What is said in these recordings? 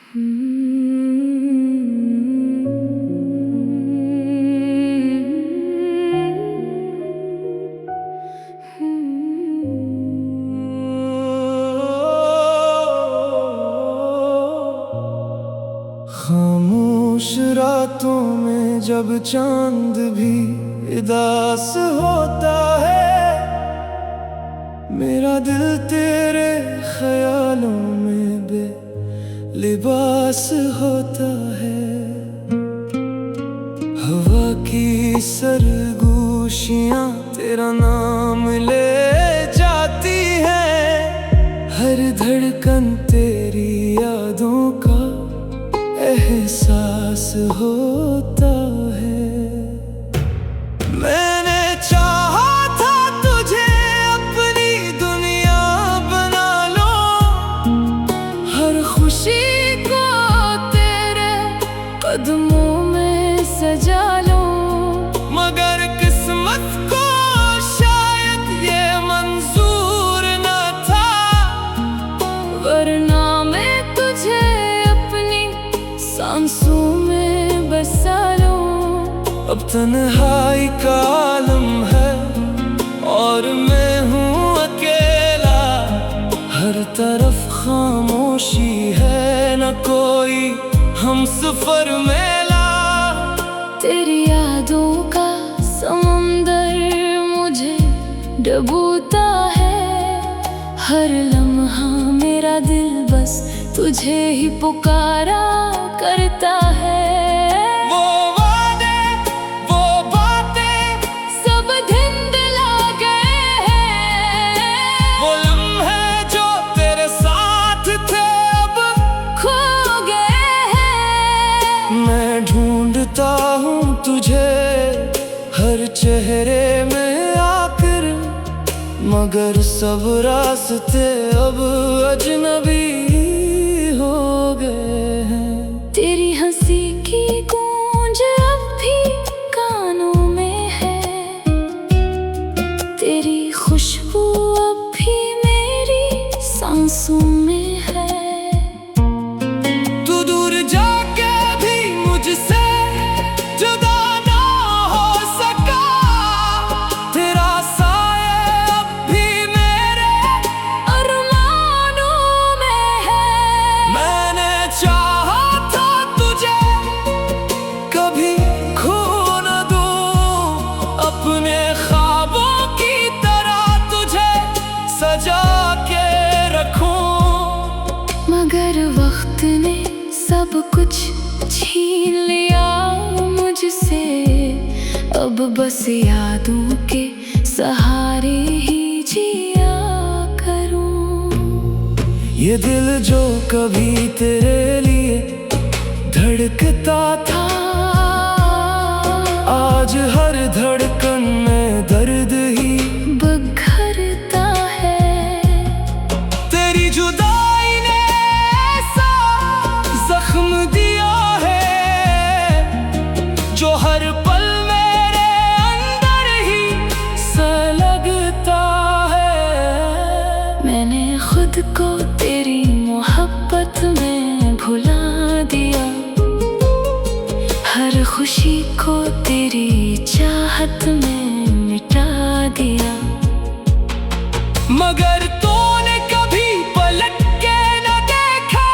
खामोश रातों में जब चांद भी उदास होता है, मेरा दिल तेरे ख्यालों में बेलिबास होता है। हवा की सरगोशियां तेरा नाम ले जाती है, हर धड़कन तेरी यादों का एहसास होता है। मैंने चाहा था तुझे अपनी दुनिया बना लो, हर खुशी को तेरे कदमों में सजा लो, मगर किस्मत को शायद ये मंजूर न था, वरना मैं तुझे अपनी सांसों में बसा लूं। अब तन्हाई का आलम है और मैं हूँ अकेला, हर तरफ खामोशी है, न कोई हमसफर मेला। तेरी यादों का समंदर मुझे डूबता है, हर लम्हा मेरा दिल बस तुझे ही पुकारा करता है। वो वादे, वो बातें सब धुंधला गए हैं, वो लम्हे जो तेरे साथ थे अब खो गए हैं। मैं ढूंढता हूँ तुझे हर चेहरे में आकर, मगर सब रास्ते अब अजनबी हो गए हैं। तेरी हंसी की गूंज अब भी कानों में है, तेरी खुशबू अब भी मेरी सांसों में है। तू दूर जाके भी मुझसे जुदा ना हो सका, तेरा साया अब भी मेरे अरमानों में है। मैंने चाहा था तुझे कभी खो न दूं, अपने ख्वाबों की तरह तुझे सजा के रखूं, मगर वक्त ने सब कुछ छीन लिया मुझसे, अब बस यादों के सहारे ही जिया करूं। ये दिल जो कभी तेरे लिए धड़कता था, आज हर धड़कन में दर्द ही बघरता है। तेरी जुदाई ने ऐसा जख्म दिया है, जो हर पल मेरे अंदर ही सलगता है। मैंने खुद को तेरी मोहब्बत में भुला दिया, हर खुशी को तेरी चाहत में मिटा दिया, मगर तूने कभी पलट के न देखा,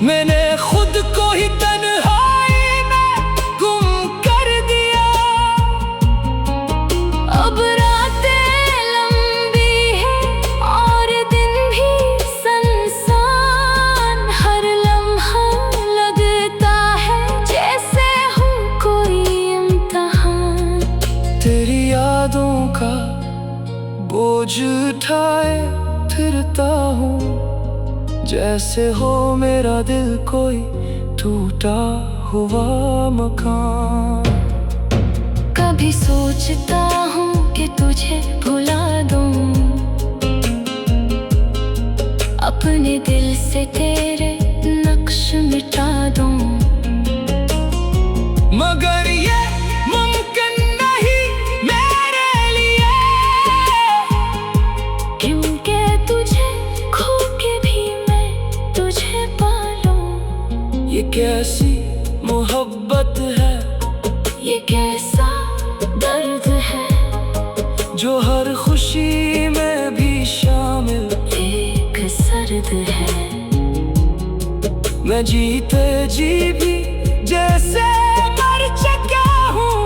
मैंने खुद को ही तन्हाई में गुम कर दिया। अब रातें लंबी हैं और दिन भी सुनसान, हर लम्हा लगता है जैसे हूँ कोई इम्तिहान। तेरी यादों का बोझ उठाए फिरता हूँ, जैसे हो मेरा दिल कोई टूटा हुआ मकान। कभी सोचता हूँ कि तुझे भुला दूँ, अपने दिल से तेरे नक्श मिटा दूँ, मगर ये मुमकिन नहीं मेरे लिए, क्योंकि तुझे खो के भी मैं कैसी मोहब्बत है, ये कैसा दर्द है, जो हर खुशी में भी शामिल एक सर्द है। मैं जीते जी भी जैसे मर चुका हूँ।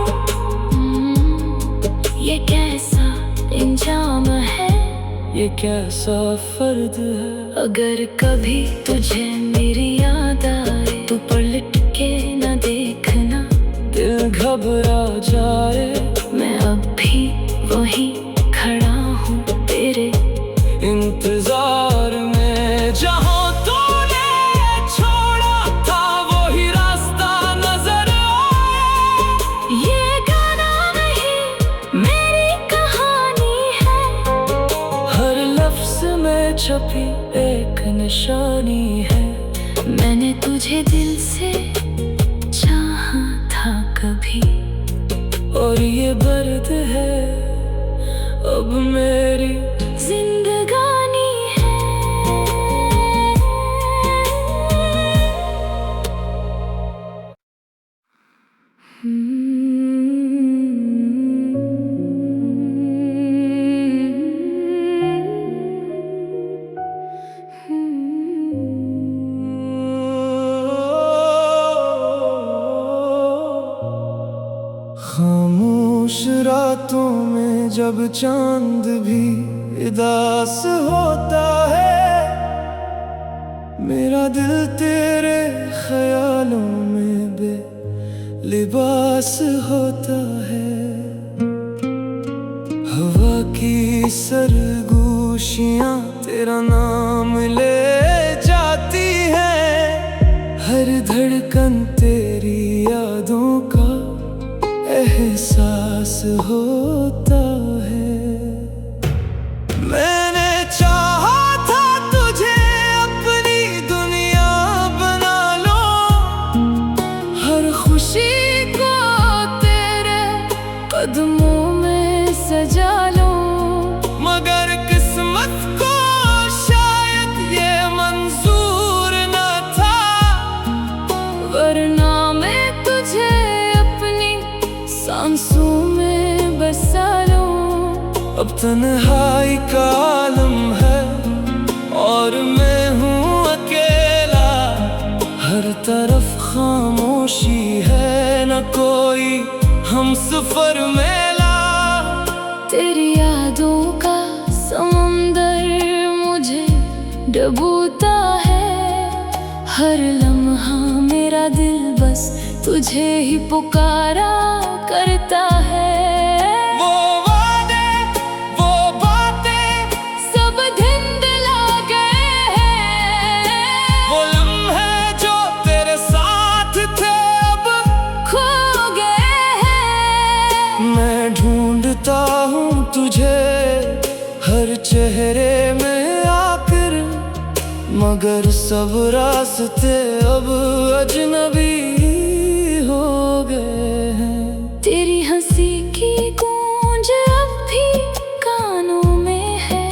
ये कैसा इंजाम है, ये कैसा फर्द है। अगर कभी तुझे मेरी याद आए तो पलट के न देखना, दिल घबरा जाए मैं अब भी वहीं खड़ा हूँ तेरे इंतजार में। जहाँ तूने छोड़ा था वही रास्ता नजर आए। ये गाना नहीं मेरी कहानी है, हर लफ्ज में छपी एक निशानी है। मैंने तुझे दिल से चाहा था कभी, और ये दर्द है अब मेरी जिंदगानी है। खामोश रातों में जब चांद भी उदास होता है, मेरा दिल तेरे ख्यालों में बेलिबास होता है। हवा की सरगोशियां तेरा नाम ले जाती है, हर धड़कन तेरी यादों का एहसास होता है। मैंने चाहा था तुझे अपनी दुनिया बना लो, हर खुशी को तेरे कदमों में सजा लो, मगर किस्मत को शायद ये मंजूर न था, वरना मैं तुझे अपनी सांसों में बसा लूं। अब तन्हाई का आलम है और मैं हूँ अकेला, हर तरफ खामोशी है, न कोई हम सफर मेला। तेरी यादों का समुंदर मुझे डूबता है, हर लम्हा मेरा दिल बस तुझे ही पुकारा करता है। वो वादे, वो बातें सब धुंधला गए हैं, वो लम्हे जो तेरे साथ थे अब खो गए हैं। मैं ढूंढता हूँ तुझे हर चेहरे में आकर, मगर सब रास्ते अब अजनबी हो गए हैं। तेरी हंसी की गूंज अब भी कानों में है,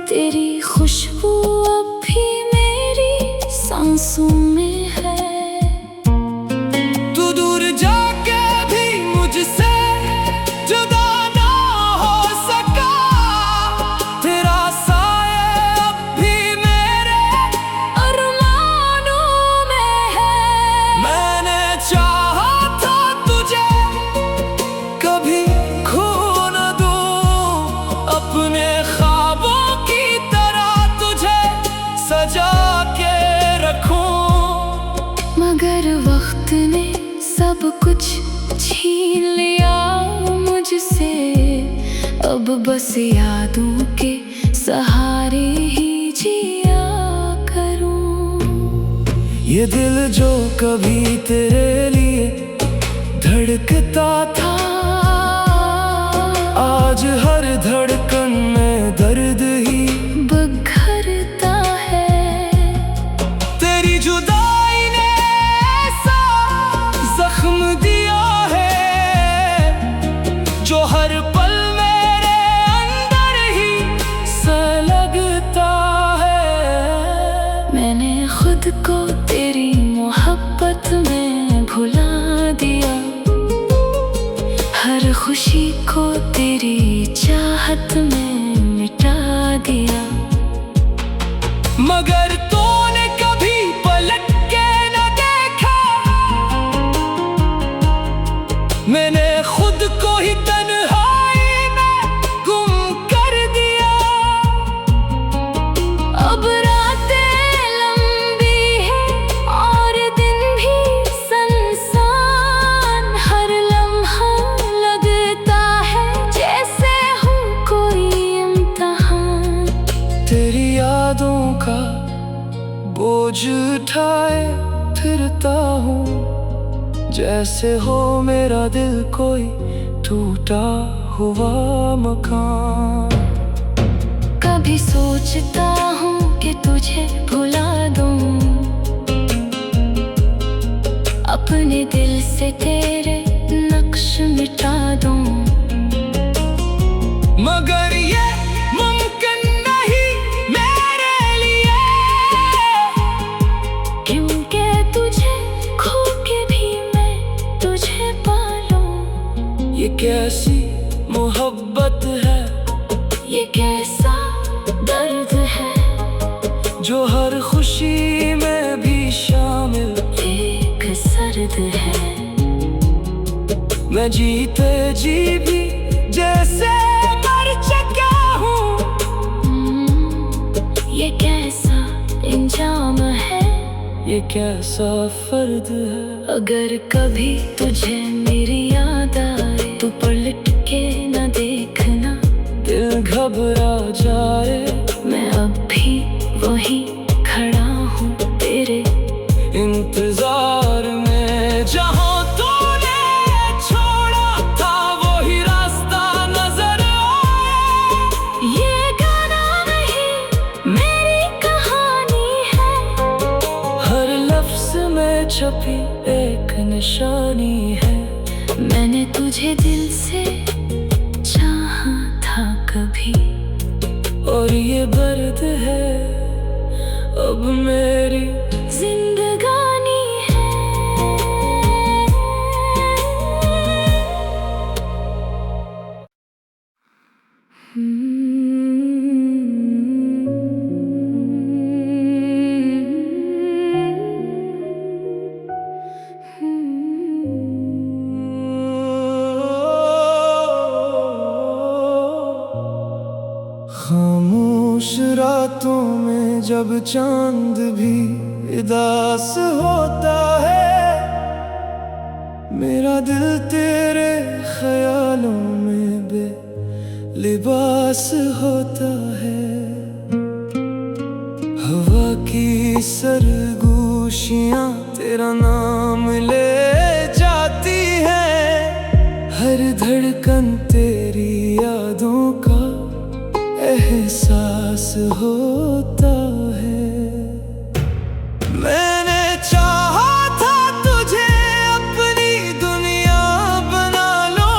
तेरी खुशबू अब भी मेरी सांसों में है। तू दूर जाके भी मुझसे जुदा ना हो सका, तेरा साया अब भी मेरे अरमानों में है। मैंने चाहा था तुझे कभी खो न दूं, अपने ख्वाबों की तरह तुझे सजा के रखूं। मगर वक्त ने सब कुछ छीन लिया मुझसे, अब बस यादों के सहारे ही जिया करूं। ये दिल जो कभी तेरे लिए धड़कता था, आज हर धड़कन में दर्द ही बघरता है। तेरी जुदाई ने ऐसा जख्म दिया है, जो हर पल मेरे अंदर ही सलगता है। मैंने खुद को तेरे खुशी को तेरी चाहत में मिटा दिया। मगर तूने कभी पलट के न देखा, मैंने खुद को ही तन्हाई में गुम कर दिया। अब रातें लंबी है और दिन भी सुनसान, हर लम्हा लगता है जैसे हूँ कोई इम्तिहान। तेरी यादों का बोझ उठाए फिरता हूँ, जैसे हो मेरा दिल कोई टूटा हुआ मकान। कभी सोचता हूँ कि तुझे भुला दूँ, अपने दिल से तेरे नक्श मिटा दूँ। मगर ये मुमकिन नहीं मेरे लिए, क्योंकि तुझे खो के भी मैं तुझे पालूं। ये कैसी मोहब्बत है, ये कैसा दर्द है, जो हर खुशी में भी शामिल एक सर्द है। मैं जीते जी भी जैसे मर चुका हूँ। ये कैसा इंजाम है, ये कैसा फर्द है। अगर कभी तुझे मेरी याद आए तो पलट के न देखना। दिल घबरा जाए, मैं अब भी वहीं खड़ा हूँ तेरे इंतजार में। जहाँ तूने छोड़ा था वही रास्ता नजर आए। ये गाना नहीं मेरी कहानी है, हर लफ्ज में छपी एक निशानी है। मैंने तुझे दिल से चाहा था कभी, और ये दर्द है अब मेरी जिंदगानी है। खामोश रातों में जब चांद भी उदास होता है, मेरा दिल तेरे ख्यालों में बेलिबास होता है। हवा की सरगोशियां तेरा नाम ले जाती है, हर धड़कन तेरी यादों का एहसास होता है। मैंने चाहा था तुझे अपनी दुनिया बना लो,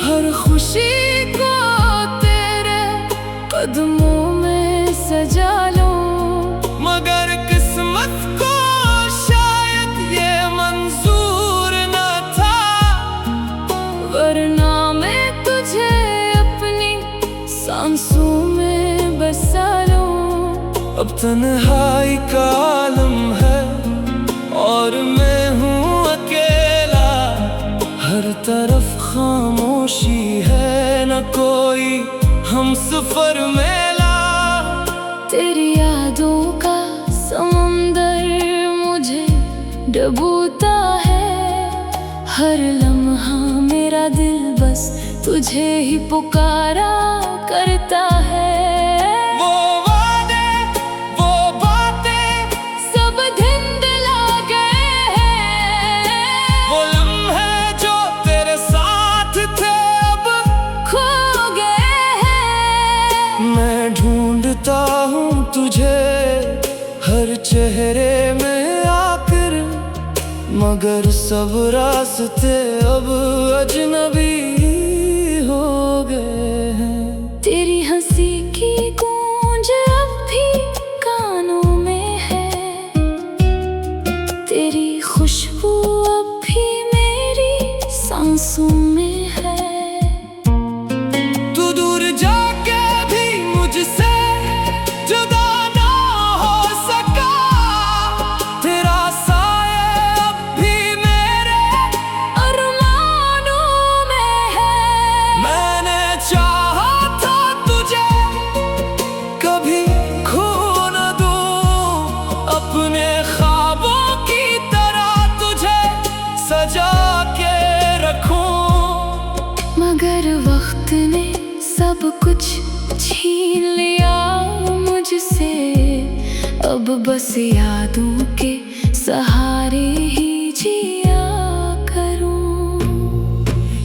हर खुशी को तेरे कदमों में सजा लो। मगर किस्मत को शायद ये मंजूर न था, वरना मैं तुझे अपनी सांसों में बसा लूं। अब तन्हाई का आलम है और मैं हूँ अकेला, हर तरफ खामोशी है, न कोई हमसफर मेला। तेरी यादों का समंदर मुझे डूबता है, हर लम्हा मेरा दिल बस तुझे ही पुकारा करता है। वो वादे, वो बातें सब धुंधला गए हैं, वो लम्हे जो तेरे साथ थे अब खो गए हैं। मैं ढूंढता हूँ तुझे हर चेहरे में आकर, मगर सब रास्ते अब अजनबी हो गए हैं। तेरी हंसी की गूंज अब भी कानों में है, तेरी खुशबू अब भी मेरी सांसों में है। अब बस यादों के सहारे ही जिया करूं।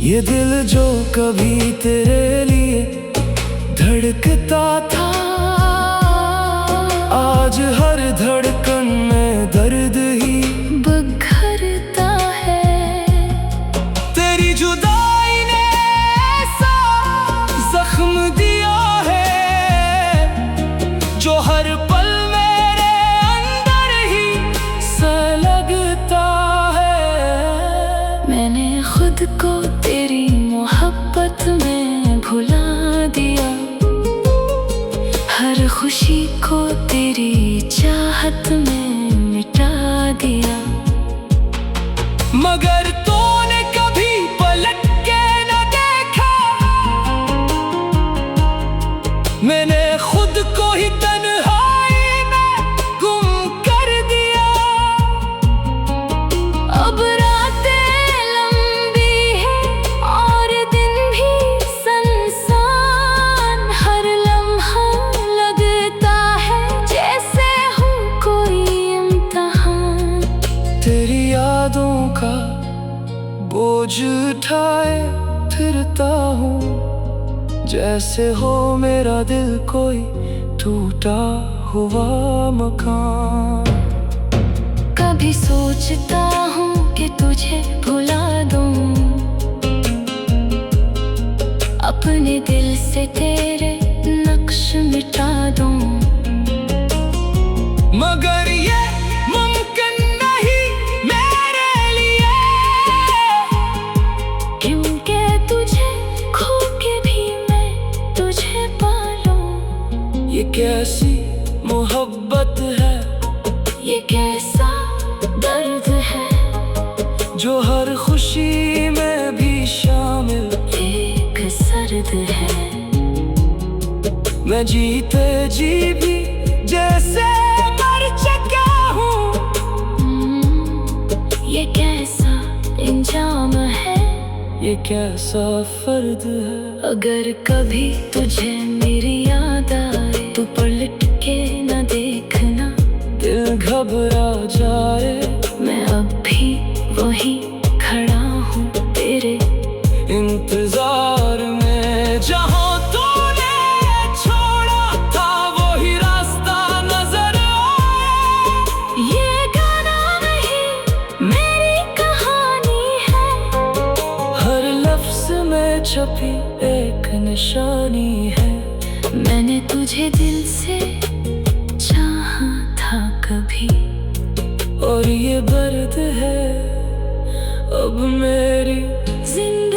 ये दिल जो कभी तेरे लिए धड़कता था, आज हर धड़कन में दर्द ही बघरता है। तेरी जुदाई ने ऐसा जख्म दिया है जो हर पल मेरे अंदर ही सलगता है। मैंने खुद को तेरी मोहब्बत में भुला दिया, हर खुशी को तेरी चाहत में मिटा दिया। मगर तूने कभी पलट के न देखा, मैंने खुद को ही तन्हाई में गुम कर दिया। अब रातें लंबी है और दिन भी सुनसान, हर लम्हा लगता है जैसे हूँ कोई इम्तिहान। तेरी यादों का बोझ उठाए फिरता हूँ, जैसे हो मेरा दिल कोई टूटा हुआ मकान। कभी सोचता हूँ कि तुझे भुला दूँ, अपने दिल से तेरे नक्श मिटा दूँ। मगर ये मुमकिन नहीं मेरे लिए, क्योंकि तुझे खो के भी मैं तुझे पालूं। ये कैसी मोहब्बत है, ये कैसा दर्द है जो हर खुशी में भी शामिल एक सर्द है। मैं जीते जी भी जैसे मर चुका हूँ। ये कैसा इंजाम है, ये कैसा फर्द है। अगर कभी तुझे मेरी याद आए तो पलट के न देखना, दिल घबरा जाए मैं अब भी वही खड़ा हूँ तेरे इंतजार में। जहाँ तूने छोड़ा था वही रास्ता नजर आए। ये गाना नहीं मेरी कहानी है, हर लफ्ज में छपी एक निशानी है। मैंने तुझे दिल से चाहा था कभी, और ये दर्द है अब मेरी जिंदगी